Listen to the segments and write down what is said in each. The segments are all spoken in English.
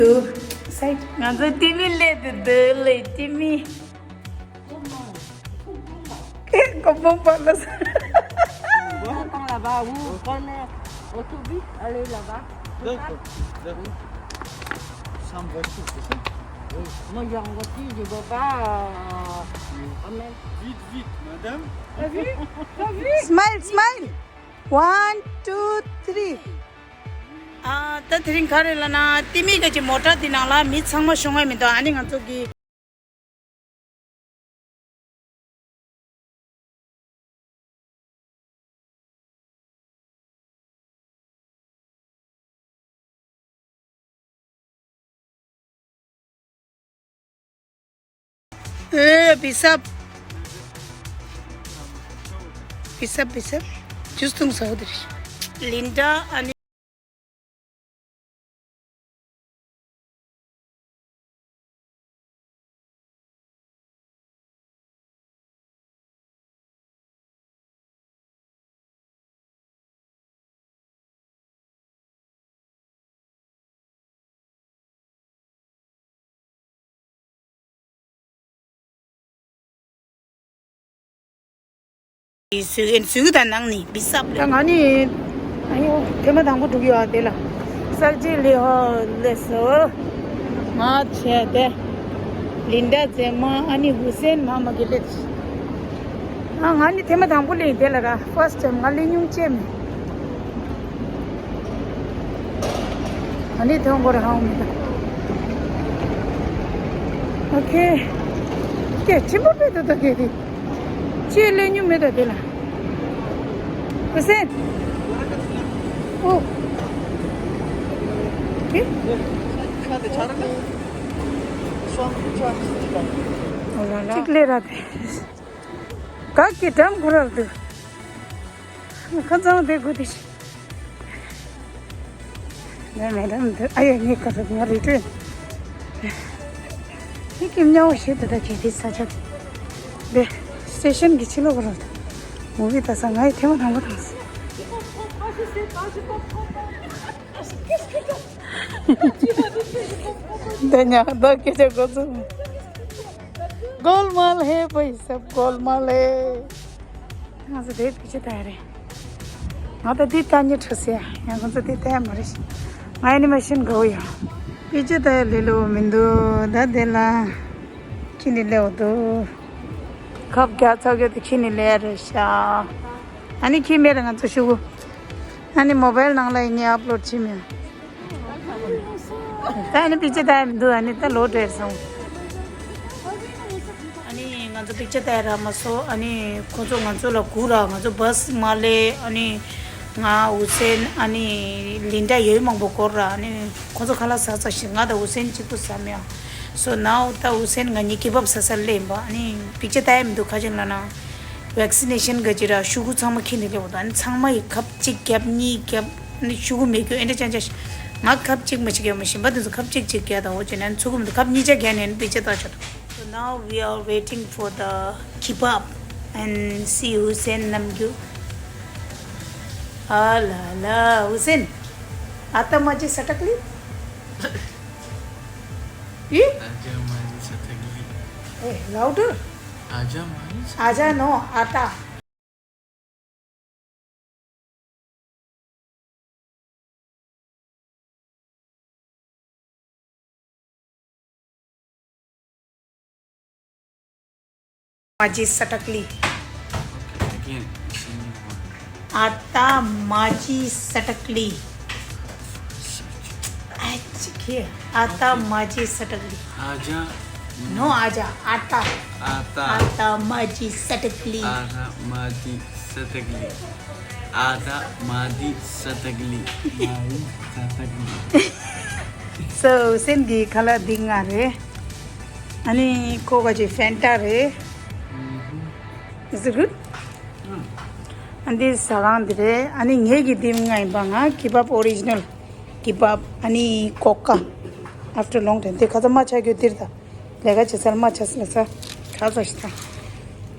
Sai, ngazo timi le de le timi. Ke kopong palas. Attends là-bas, vous prenez l'autobus, allez là-bas. D'accord, d'accord. Ça en voiture, c'est ça? Oui. Moi, j'ai en voiture, je ne vais pas emmener. Vite, vite, madame. T'as vu? T'as vu? Smile, smile. 1, 2, 3. Ta thiring khare lana timi ga ji mota dinala mi changma shongai mi to ani ngato gi bisap justung saudari Linda ani sudan nang ni bisap tangani ayo tema dangko dugi wa dela sarji le ho leso ma che de Linda Zema ani Hussein mama gilet ngani tema dangko le dela ga first time ngali nyung chem ani thong gor haum okay ke chimbo pe to ke di chile nyu me da dela Hussein oh okay Hadi çağırın. Şu an Allah Tikle rate ka ki tam kurardı kazan de gudiş ne madam ay ne kadar ne return kim ne o şey de ki saçak be station geçilo kurardı movie ta sangay tema namaz Danya da किसे गोसु गोलमाल है भाई सब गोलमाल है यहाँ से देख पीछे तैयार हाँ तो दी तान्य ठुसे यहाँ कौन सा दी तैयार मरीज मैं एनिमेशन गो या पीछे तैयार ले लो मिंदु दादेला किन्हीं ले तो कब क्या चाहोगे तो किन्हीं ले रहा अनि की मेरे ना तो शुरू अनि मोबाइल नंगला इन्हें अपलोड ची में ताने पीछे तार दो अनि ता लोड है सो अनि ngazo picture tayo ramaso ani khojo ngazo la kura ngazo bus male ani nga Hussein ani Linda yoy mangbo korra ani khojo khala sa sa singa da Hussein chipu samya so now ta Hussein ngani kibab sasal lemba ani picture tayo mdu khajin lana vaccination gajira shugu chama khini le bodan changma khap chik gap ni gap ni shugu me kyo ende chanjas 막 갑직 마치게 마신 받아서 갑직 찍게다 오지는 조금도 갑니자 걔는 비쳤다 쳐. So now we are waiting for the kebab and see Hussein namgyu. Ala Hussein. आता माझी सटकली? ये? आजा माझी सटकली. ए louder. आजा माझी. आजा no आता. माझी सटकली Again. आता माझी सटकली आता माझी सटकली आजा. नो आजा आता आता माझी सटकली Ada madi सटकली. Ada madi सटकली. Madi सटकली. so सेंगी खाला दिंगा रे आणि कोगाची फॅन्टा रे is it good and this sarang dire ani ngegi dim ngai banga kebab original kebab ani coca after long time dekha ma cha gyo dirda lega chasal ma chasla sa khaza sta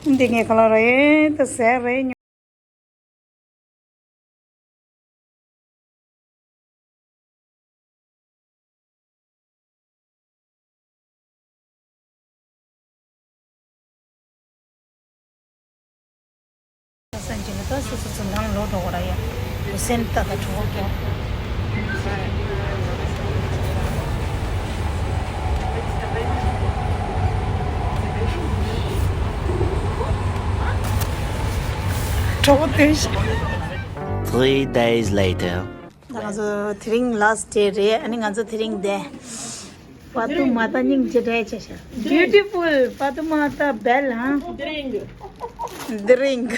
ndinge khala re to se re 산지는 또 스스로 난 로도고라야 센터가 좋고 저거 대신 3 days later. 나가서 드링 라스트 데이에 아니 가서 드링 데 파투 마타 닝 제대 제샤 beautiful 파투 마타 벨 하 드링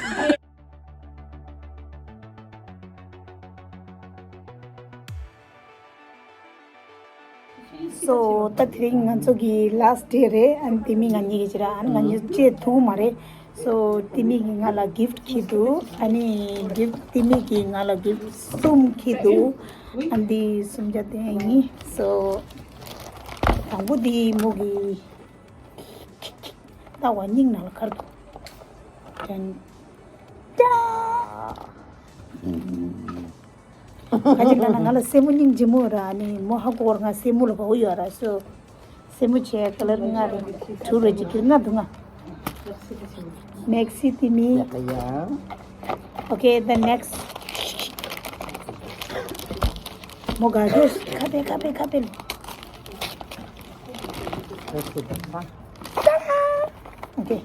so the thing nganso gi last day re and timi ngani gi jira an ngani che thu mare so timi gi ngala gift khidu ani gift timi gi ngala gift sum khidu andi sum jate haini so tangu di mugi ta waning nal khar dan kaji kana ngala semu ning jimura ani moha kor nga semu lo ho yara so semu che color nga thuru jikir nga dunga next timi okay the next moga dos kape okay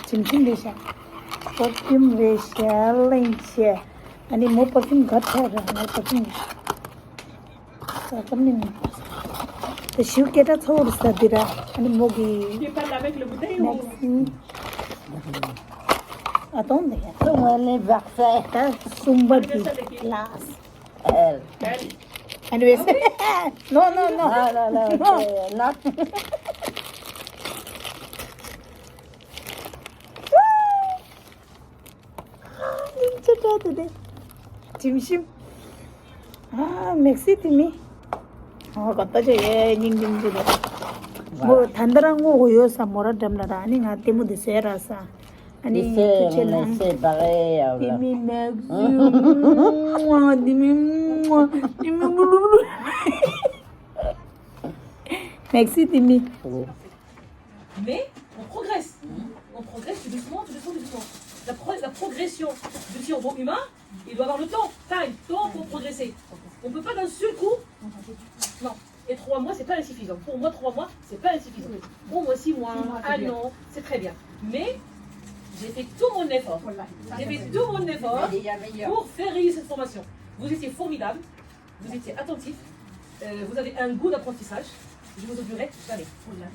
진심 레샤 퍼퓸 레샤 렌샤 아니 뭐 퍼퓸 같아 나 퍼퓸 잠깐만 또 슈케다 થોડ સદરા અને મોગી Tu parles avec le bouteille ou... attendez Comment elle est parfaite. ta sumbati las Elle. anyways no Non, non, non. c'est- non. 진짜 짐심 아 맥시티미 갖다 줘예 닝닝지로 뭐 단단한 거 오요사 뭐라 담나라 아니 나 때문에 세라사 아니 Lycée, on est séparés. 디미 맥시 디미 맥시티미 Mais on progresse. On progresse tout doucement, tout doucement, tout doucement. La progression du cerveau humain, il doit avoir le temps, temps pour progresser. On ne peut pas d'un seul coup. Non. Et 3 mois, c'est pas insuffisant. Pour moi, 3 mois, c'est pas insuffisant. Pour moi, 6 mois, 1 an, c'est très bien. Mais j'ai fait tout mon effort. J'ai fait tout mon effort pour faire réussir cette formation. Vous étiez formidables, vous étiez attentifs, vous avez un goût d'apprentissage. Je vous oublierai jamais. Voilà.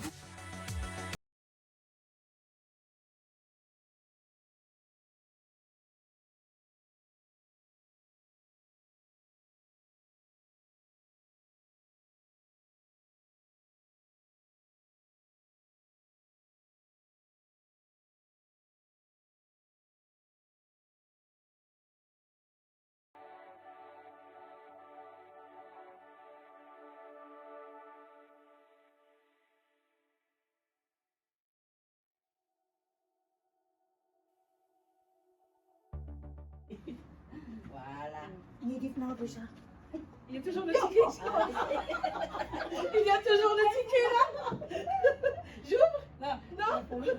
니 립나 보자 Il y a toujours le ticket. Il y a toujours le ticket là. J'ouvre. Non.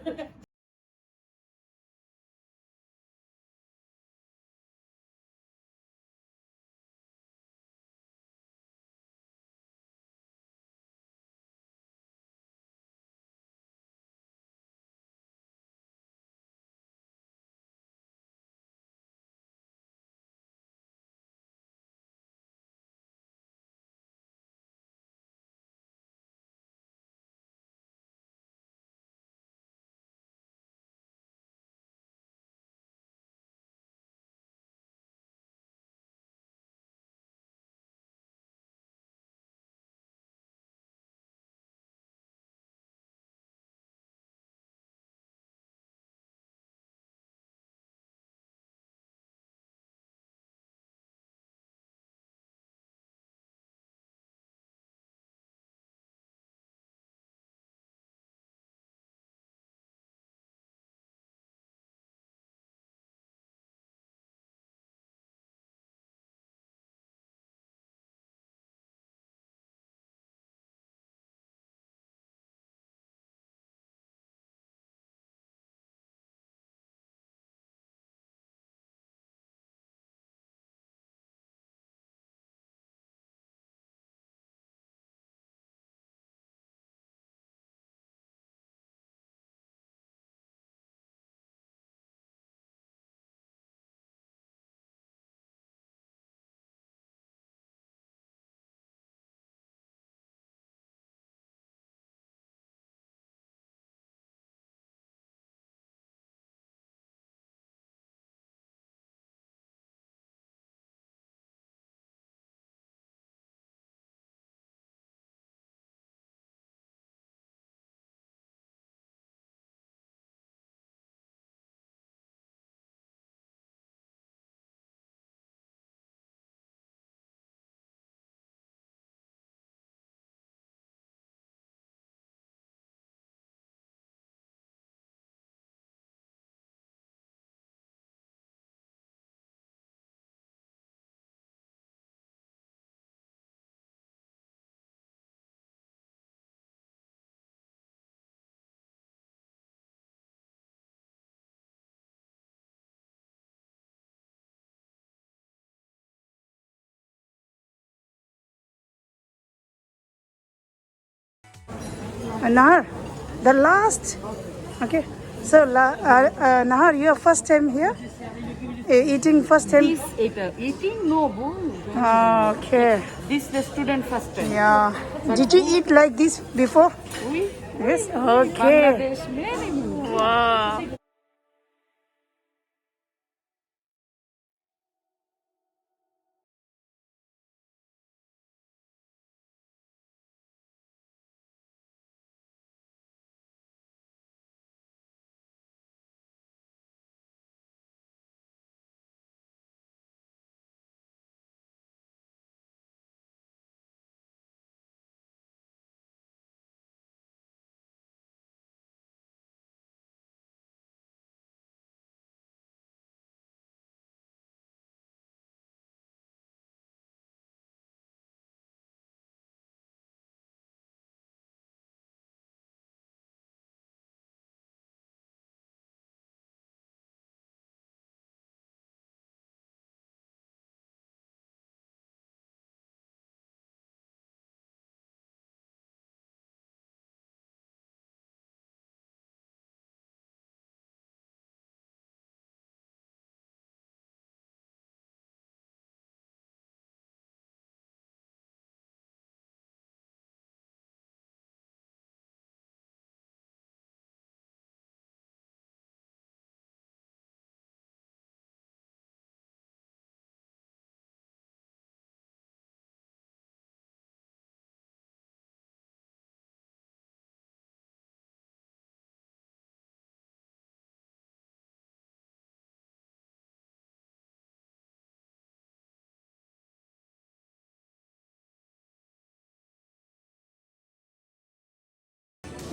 Nahar, the last. Okay. So, Nahar, your first time here? Eating first time? Eating no boo. Okay. This the student first time. Yeah. Did you eat like this before? Oui. Yes. Okay. Bangladesh many. Wow.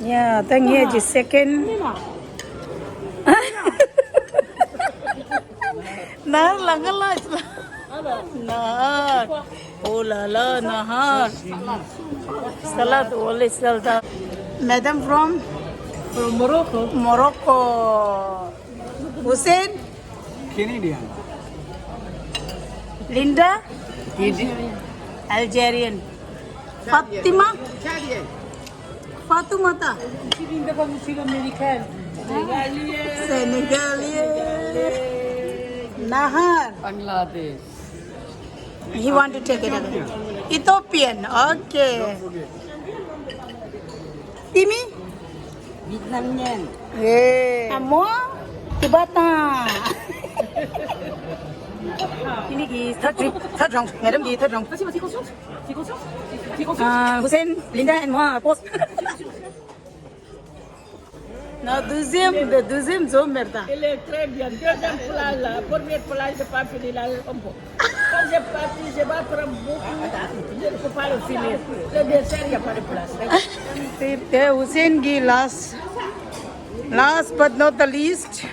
Yeah, thank you. The second. Nahar langala. Nahar. Oh la la, Nahar. Salad, only salad. Madam from Morocco. Morocco. Hussein, Canadian. Linda, Algerian. Fatima, Fatoumata, Senegalese. Nahar. Bangladesh. He want to take it again. Ethiopian. Okay. Timi? Vietnamien. Yeah. Amo? Tibetan. Ini ki third round. Madam ki third round. Vas-y, consciente. T'es consciente? T'es consciente? Hussein, Linda and moi post. Non, le deuxième zone, merde. Il est très bien. Deuxième plat, là. Premier plat, je n'ai pas fini là. Quand j'ai parti, je vais prendre beaucoup. Je ne peux pas le finir. Le dessert, il n'y a pas de place. Hussein ki last but not the least.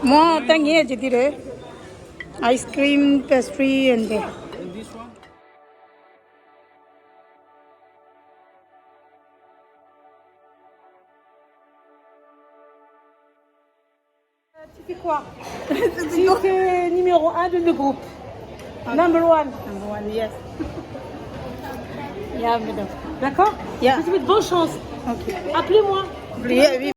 More thing here, Jitire. Ice cream, pastry, and the. And this one? Tu fais quoi? Tu fais numéro 1 de le groupe. Number 1. Number one, yes. Yeah, madam. D'accord? Yeah. Je te souhaite bonne chance. Okay. Appelez-moi. Yeah, we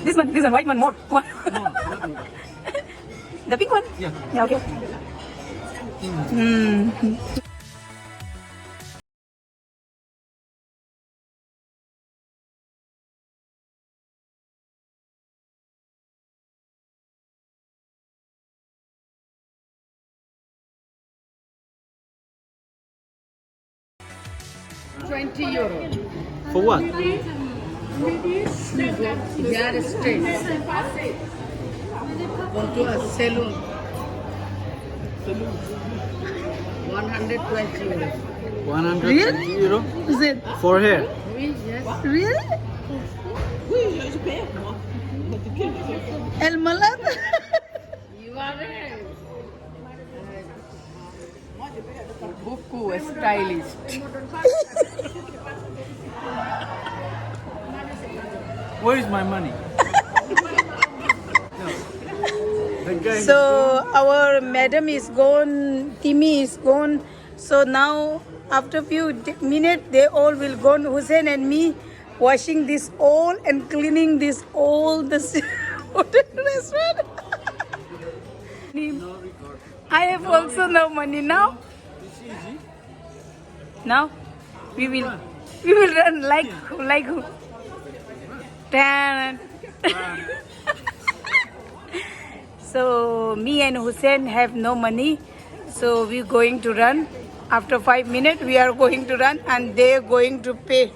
this one, white one more. One. The pink one? Yeah. Yeah, okay. €20. For what? Here stay. Go to a saloon. 120 euros. 120 euro? Is it For hair? Oui, yes. really? El Malad? You are right. Buku stylist. Where is my money? The guy So our madam is gone, Timmy is gone. So now after few minutes they all will go. Hussein and me washing this all and cleaning this all this restaurant. I have also no money now. Now we will run like who? Tan. So me and Hussein have no money, so we're going to run. After 5 minutes, we are going to run, and they're going to pay.